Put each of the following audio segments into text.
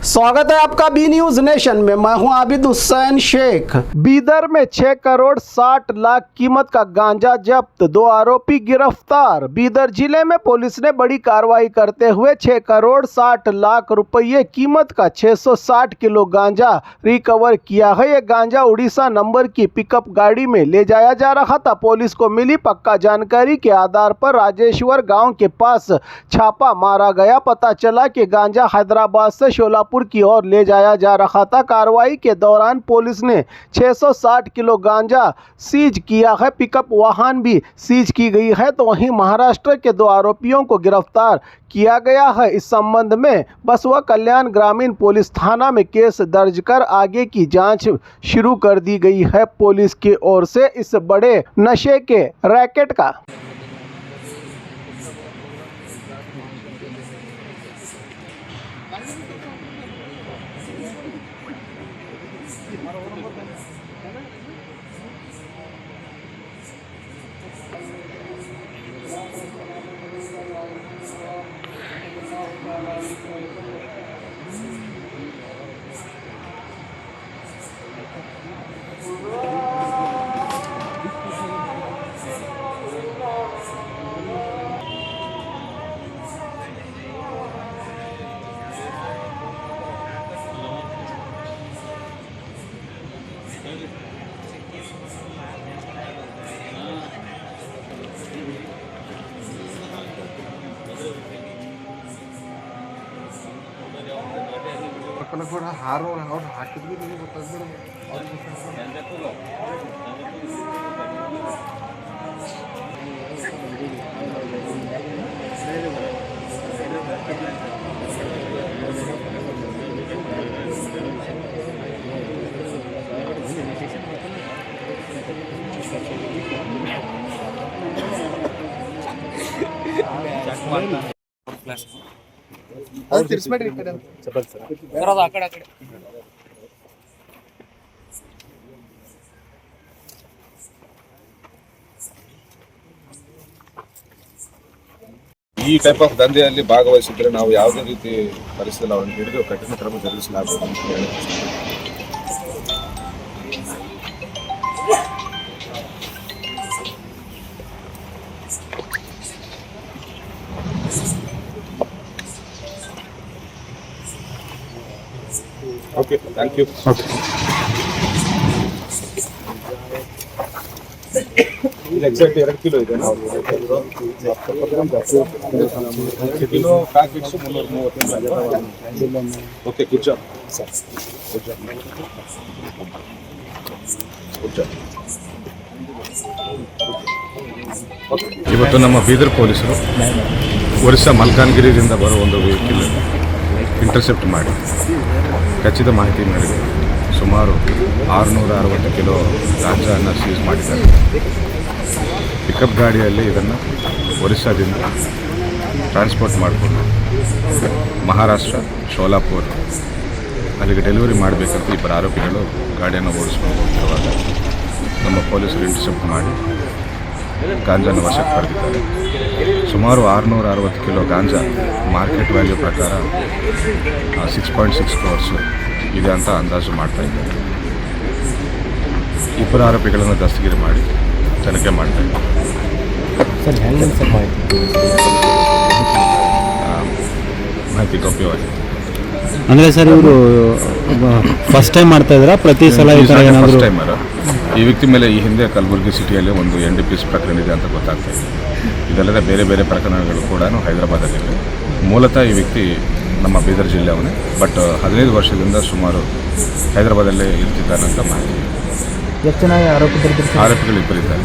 स्वागत है आपका बी न्यूज नेशन में। मैं हूं आबिद हुसैन शेख। बीदर में 6 करोड़ 60 लाख कीमत का गांजा जब्त, 2 आरोपी गिरफ्तार। बीदर जिले में पुलिस ने बड़ी कार्रवाई करते हुए 6 करोड़ 60 लाख रुपये कीमत का 660 किलो गांजा रिकवर किया है। ये गांजा उड़ीसा नंबर की पिकअप गाड़ी में ले जाया जा रहा था। पुलिस को मिली पक्का जानकारी के आधार पर राजेश्वर गांव के पास छापा मारा गया। पता चला कि गांजा हैदराबाद से शोलापुर की ओर ले जाया जा रहा था। कार्रवाई के दौरान पुलिस ने 660 किलो गांजा सीज किया है। पिकअप वाहन भी सीज की गई है। तो वहीं महाराष्ट्र के 2 आरोपियों को गिरफ्तार किया गया है। इस संबंध में बसवा कल्याण ग्रामीण पुलिस थाना में केस दर्ज कर आगे की जांच शुरू कर दी गई है पुलिस की ओर से इस बड़े नशे के रैकेट का। ಕೂಡ ಹಾರೋ ಅವ್ರು ಹಾಕಿದ್ವಿ ನಿಮಗೆ ಗೊತ್ತಾಗ್ಬಿಡೋದು ಅದು ತಿರ್ಸ್ಬೇಡ್ರಿ ಈ ಕಡೆ ಸರ್ ಅದು ಆ ಕಡೆ ಈ ಟೈಪ್ ಆಫ್ ದಂಧೆಯಲ್ಲಿ ಭಾಗವಹಿಸಿದ್ರೆ ನಾವು ಯಾವುದೇ ರೀತಿ ಪರಿಸ್ಥಿತಿ ಅವರನ್ನು ಹಿಡಿದು ಕಠಿಣ ಕ್ರಮ ಜರುಗಿಸಲಾಗುವುದು ಅಂತ ಹೇಳಿ okay thank you. Exact 2 kilo ಇದೆ. ನಾವು kilo packets 330. Okay good job sir, good job, good job. ಇವತ್ತು ನಮ್ಮ ಬೀದರ್ ಪೊಲೀಸರು ಒರಿಸ್ಸಾ ಮಲ್ಕಾನ್ಗಿರಿಯಿಂದ ಬರೋ ಒಂದು ವೆಹಿಕಲ್ ಇಂಟರ್ಸೆಪ್ಟ್ ಮಾಡಿ ಖಚಿತ ಮಾಹಿತಿ ಮೇರೆಗೆ ಸುಮಾರು 660 ಕಿಲೋ ಗಾಂಜಾವನ್ನು ಸೀಸ್ ಮಾಡಿದ್ದಾರೆ. ಪಿಕಪ್ ಗಾಡಿಯಲ್ಲಿ ಇದನ್ನು ಒರಿಸ್ಸಾದಿಂದ ಟ್ರಾನ್ಸ್ಪೋರ್ಟ್ ಮಾಡಿಕೊಂಡು ಮಹಾರಾಷ್ಟ್ರ ಶೋಲಾಪುರ್ ಅಲ್ಲಿಗೆ ಡೆಲಿವರಿ ಮಾಡಬೇಕಂತ 2 ಆರೋಪಿಗಳು ಗಾಡಿಯನ್ನು ಓಡಿಸ್ಕೊಂಡು ಹೋಗ್ತಿರುವಾಗ ನಮ್ಮ ಪೊಲೀಸರು ಇಂಟರ್ಸೆಪ್ಟ್ ಮಾಡಿ ಗಾಂಜಾನ ವಶಕ್ಕೆ ಪಡೆದಿದ್ದಾರೆ. ಸುಮಾರು 660 ಕಿಲೋ ಗಾಂಜಾ ಮಾರ್ಕೆಟ್ ವ್ಯಾಲ್ಯೂ ಪ್ರಕಾರ 6.6 crores ಇದೆ ಅಂತ ಅಂದಾಜು ಮಾಡ್ತಾ ಇದ್ದಾರೆ. 2 ಆರೋಪಿಗಳನ್ನು ದಸ್ತಗಿರಿ ಮಾಡಿ ತನಿಖೆ ಮಾಡ್ತಾ ಇದ್ದಾರೆ. ಸರ್ ಹೆಂಗೆ ಸರ್ ಮಾಹಿತಿ ಗೌಪ್ಯವಾಗಿ ಅಂದರೆ ಸರ್ ಇವರು ಫಸ್ಟ್ ಟೈಮ್ ಮಾಡ್ತಾ ಇದ್ದಾರಾ ಪ್ರತಿ ಸಲ ಫಸ್ಟ್ ಟೈಮರು? ಈ ವ್ಯಕ್ತಿ ಮೇಲೆ ಈ ಹಿಂದೆ ಕಲಬುರಗಿ ಸಿಟಿಯಲ್ಲಿ ಒಂದು NDPS ಪ್ರಕರಣ ಇದೆ ಅಂತ ಗೊತ್ತಾಗ್ತಾ ಇದೆ. ಇದಲ್ಲದೆ ಬೇರೆ ಬೇರೆ ಪ್ರಕರಣಗಳು ಕೂಡ ಹೈದರಾಬಾದಲ್ಲಿವೆ. ಮೂಲತಃ ಈ ವ್ಯಕ್ತಿ ನಮ್ಮ ಬೀದರ್ ಜಿಲ್ಲೆಯವನೇ, ಬಟ್ 15 ವರ್ಷದಿಂದ ಸುಮಾರು ಹೈದರಾಬಾದಲ್ಲೇ ಇರ್ತಿದ್ದಾನಂತ ಮಾಹಿತಿ. ಎಷ್ಟು ಜನ ಆರೋಪಿಗಳು 2 ಇದ್ದಾರೆ.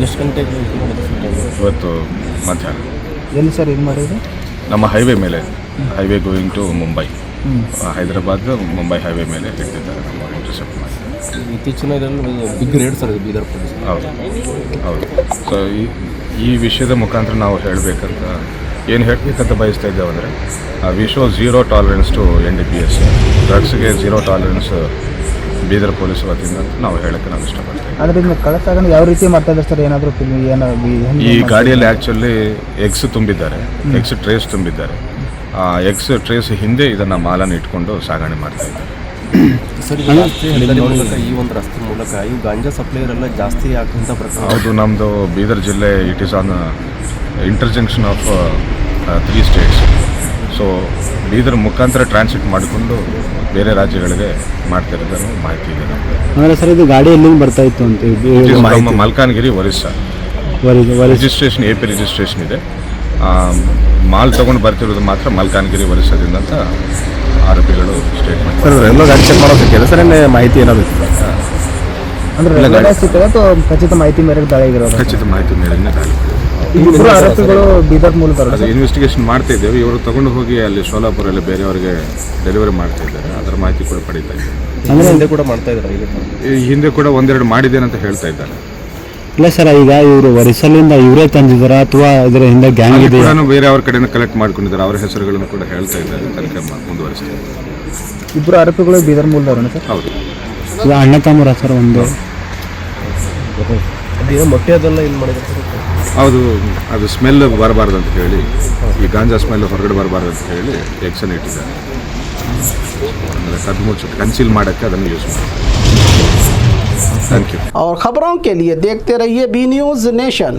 ಎಷ್ಟು ಗಂಟೆಗೆ ಇವತ್ತು ಮಧ್ಯಾಹ್ನ. ಎಲ್ಲಿ ಸರ್ ಇದು ಮಾಡಿದ್ರು? ನಮ್ಮ ಹೈವೇ ಮೇಲೆ, highway going to Mumbai, Hyderabad Mumbai highway ಮೇಲೆ ಇರ್ತಿದ್ದಾರೆ. ನಮ್ಮ ಇಂಟರ್ಸೆಪ್ಟ್ ಮಾಡಿ ಇತ್ತೀಚಿನ big raid sir Bidar police. ಹೌದು ಹೌದು. ಸೊ ಈ ವಿಷಯದ ಮುಖಾಂತರ ನಾವು ಹೇಳಬೇಕಂತ ಏನು ಹೇಳಬೇಕಂತ ಬಯಸ್ತಾ ಇದ್ದೇವೆ ಅಂದರೆ we show 0 tolerance to NDPS. ಡ್ರಗ್ಸ್ಗೆ 0 ಟಾಲರೆನ್ಸ್ ಬೀದರ್ ಪೊಲೀಸ್ ವತಿಯಿಂದ ನಾವು ಹೇಳಕ್ಕೆ ನಾವು ಇಷ್ಟಪಡ್ತೀವಿ. ಅದರಿಂದ ಕಳಸಾಗಣೆ ಯಾವ ರೀತಿ ಮಾಡ್ತಾ ಇದ್ದಾರೆ ಸರ್? ಏನಾದರೂ ಈ ಗಾಡಿಯಲ್ಲಿ ಆ್ಯಕ್ಚುಲಿ ಎಗ್ಸ್ ತುಂಬಿದ್ದಾರೆ, ಎಗ್ಸ್ ಟ್ರೇಸ್ ತುಂಬಿದ್ದಾರೆ. ಎಕ್ಸ್ ಟ್ರೇಸ್ ಹಿಂದೆ ಇದನ್ನು ಮಾಲನ್ನು ಇಟ್ಕೊಂಡು ಸಾಗಣೆ ಮಾಡ್ತಾ ಇದ್ದಾರೆ. ಸರ್ ಈಗ ರಾಷ್ಟ್ರೀಯ ಹೆದ್ದಾರಿ ಮೂಲಕ ಈ ಒಂದು ರಸ್ತೆ ಮೂಲಕ ಈ ಗಾಂಜಾ ಸಪ್ಲೈಯರ್ ಎಲ್ಲ ಜಾಸ್ತಿ ಆಗ್ತಂತ ಪ್ರಕಾರ. ಹೌದು, ನಮ್ಮದು ಬೀದರ್ ಜಿಲ್ಲೆ it is an interjunction of 3 states. So Bidar ಮುಖಾಂತರ ಟ್ರಾನ್ಸಿಟ್ ಮಾಡಿಕೊಂಡು ಬೇರೆ ರಾಜ್ಯಗಳಿಗೆ ಮಾಡ್ತಿರೋದನ್ನು ಮಾಹಿತಿ ಇದೆ ನಮಗೆ. ಅಂದರೆ ಸರ್ ಇದು ಗಾಡಿ ಎಲ್ಲಿಂದ ಬರ್ತಾ ಇತ್ತು ಅಂತ ನಮ್ಮ Malkajgiri Orissa registration AP registration ಇದೆ. ಮಾಲ್ ತೊಗೊಂಡು ಬರ್ತಿರೋದು ಮಾತ್ರ ಮಲ್ಕಾನ್ಗಿರಿ ಒರಿಸ್ಸಾದಿಂದ ಅಂತ ಆರೋಪಿಗಳು ಸ್ಟೇಟ್ಮೆಂಟ್. ಸರ್ ಎಲ್ಲ ಗಾಡಿ ಚೆಕ್ ಮಾಡೋದಕ್ಕೆ ಸರ್ ಮಾಹಿತಿ ಏನಾದ್ರು ಅಂದರೆ ಅಥವಾ ಖಚಿತ ಮಾಹಿತಿ ಮೇರೆಗೆ ದಾಳಿ ಆಗಿರೋದು. ಖಚಿತ ಮಾಹಿತಿ ಮೇರೆಗೆ ದಾಳಿ. ಇಬ್ಬರು ಆರೋಪಿಗಳು ಬೀದರ್ ಮೂಲಕ ಅದು ಇನ್ವೆಸ್ಟಿಗೇಷನ್ ಮಾಡ್ತಾ ಇದ್ದೇವೆ. ಇವರು ತಗೊಂಡು ಹೋಗಿ ಅಲ್ಲಿ ಸೋಲಾಪುರಲ್ಲಿ ಬೇರೆಯವರಿಗೆ ಡೆಲಿವರಿ ಮಾಡ್ತಾ ಇದ್ದಾರೆ. ಅದರ ಮಾಹಿತಿ ಕೂಡ ಪಡೀತಾ ಇದ್ದಾರೆ. ಅಂದರೆ ಹಿಂದೆ ಕೂಡ ಮಾಡ್ತಾ ಇದ್ದಾರೆ. ಈ ಹಿಂದೆ ಕೂಡ ಒಂದೆರಡು ಮಾಡಿದ್ದೇನೆ ಅಂತ ಹೇಳ್ತಾ ಇದ್ದಾರೆ. ಇಲ್ಲ ಸರ್, ಈಗ ಇವರು ಒರಿಸ್ಸಲ್ಲಿಂದ ಇವರೇ ತಂದಿದ್ದಾರಾ ಅಥವಾ ಇದರ ಹಿಂದೆ ಗ್ಯಾಂಗ್ ಇದೆ? ಬೇರೆ ಅವ್ರ ಕಡೆಯಿಂದ ಕಲೆಕ್ಟ್ ಮಾಡ್ಕೊಂಡಿದ್ದಾರೆ. ಅವರ ಹೆಸರುಗಳನ್ನು ಕೂಡ ಹೇಳ್ತಾ ಇದ್ದಾರೆ. ತನಿಖೆ ಮುಂದುವರಿಸ್ತಾರೆ. ಇಬ್ಬರು ಆರೋಪಿಗಳು ಬೀದರ್ ಮೂಲದವ್ರನ್ನ ಸರ್? ಹೌದು. ಇದು ಅಣ್ಣ ತಮ್ಮರ ಸರ್ ಒಂದು ಅದೇನೋ ಮೊಟ್ಟೆ ಅದೆಲ್ಲ ಇಲ್ಲಿ ಮಾಡಿದ್ದಾರೆ. ಹೌದು, ಅದು ಸ್ಮೆಲ್ ಬರಬಾರ್ದು ಅಂತ ಹೇಳಿ, ಈ ಗಾಂಜಾ ಸ್ಮೆಲ್ ಹೊರಗಡೆ ಬರಬಾರ್ದು ಅಂತ ಹೇಳಿ ಎಕ್ಸನ್ ಇಟ್ಟಿದ್ದಾರೆ. ಅಂದರೆ ಕದ್ದು ಮುಚ್ಚು ಕನ್ಸೀಲ್ ಮಾಡೋಕ್ಕೆ ಅದನ್ನು ಯೂಸ್ ಮಾಡಿ. Thank you. और खबरों के लिए देखते रहिए बी न्यूज़ नेशन।